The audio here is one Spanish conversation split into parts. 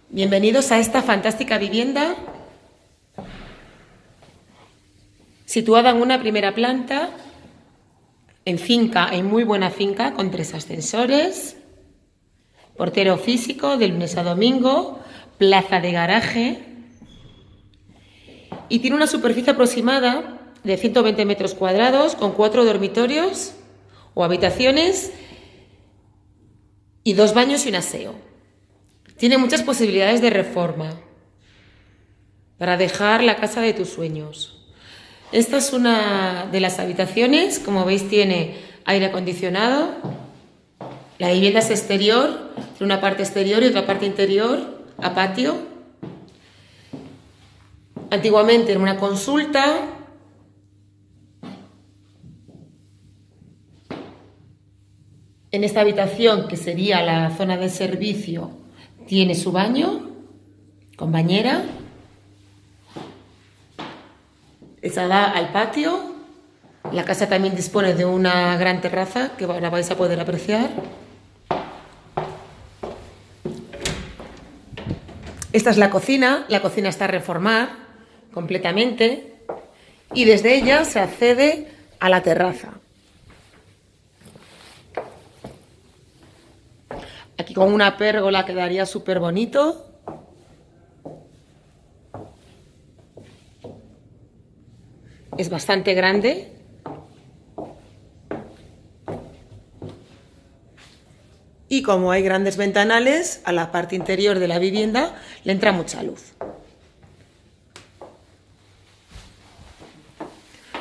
Bienvenidos a esta fantástica vivienda situada en una primera planta, en muy buena finca, con 3 ascensores, portero físico de lunes a domingo, plaza de garaje y tiene una superficie aproximada de 120 metros cuadrados con 4 dormitorios o habitaciones y 2 baños y un aseo. Tiene muchas posibilidades de reforma para dejar la casa de tus sueños. Esta es una de las habitaciones, como veis tiene aire acondicionado. La vivienda es exterior, tiene una parte exterior y otra parte interior a patio. Antiguamente era una consulta. En esta habitación, que sería la zona de servicio, tiene su baño con bañera. Esa da al patio. La casa también dispone de una gran terraza que ahora vais a poder apreciar. Esta es la cocina. La cocina está a reformar completamente y desde ella se accede a la terraza. Aquí con una pérgola quedaría súper bonito. Es bastante grande. Y como hay grandes ventanales, a la parte interior de la vivienda le entra mucha luz.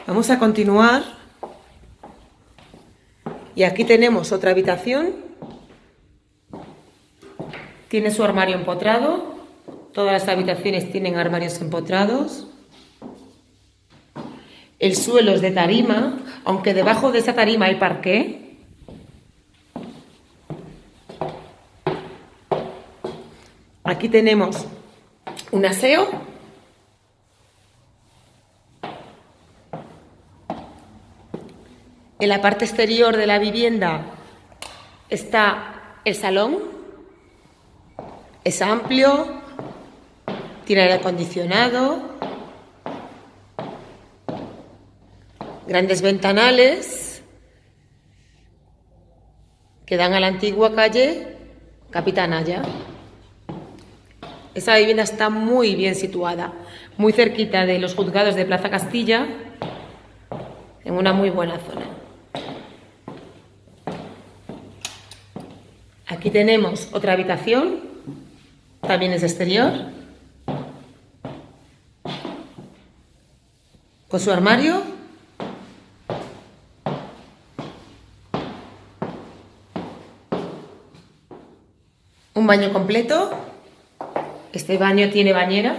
Vamos a continuar. Y aquí tenemos otra habitación. Tiene su armario empotrado. Todas las habitaciones tienen armarios empotrados. El suelo es de tarima, aunque debajo de esa tarima hay parqué. Aquí tenemos un aseo. En la parte exterior de la vivienda está el salón. Es amplio, tiene aire acondicionado, grandes ventanales que dan a la antigua calle Capitán Aya. Esa vivienda está muy bien situada, muy cerquita de los juzgados de Plaza Castilla, en una muy buena zona. Aquí tenemos otra habitación. También es exterior, con su armario. Un baño completo. Este baño tiene bañera.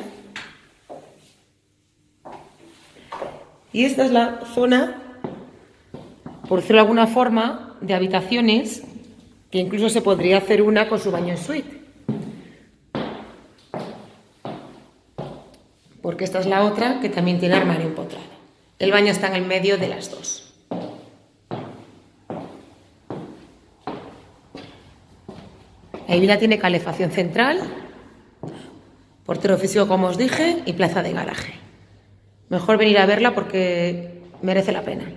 Y esta es la zona, por decirlo de alguna forma, de habitaciones, que incluso se podría hacer una con su baño en suite. Porque esta es la otra que también tiene armario empotrado. El baño está en el medio de las dos. La vivienda tiene calefacción central, portero físico como os dije y plaza de garaje. Mejor venir a verla porque merece la pena.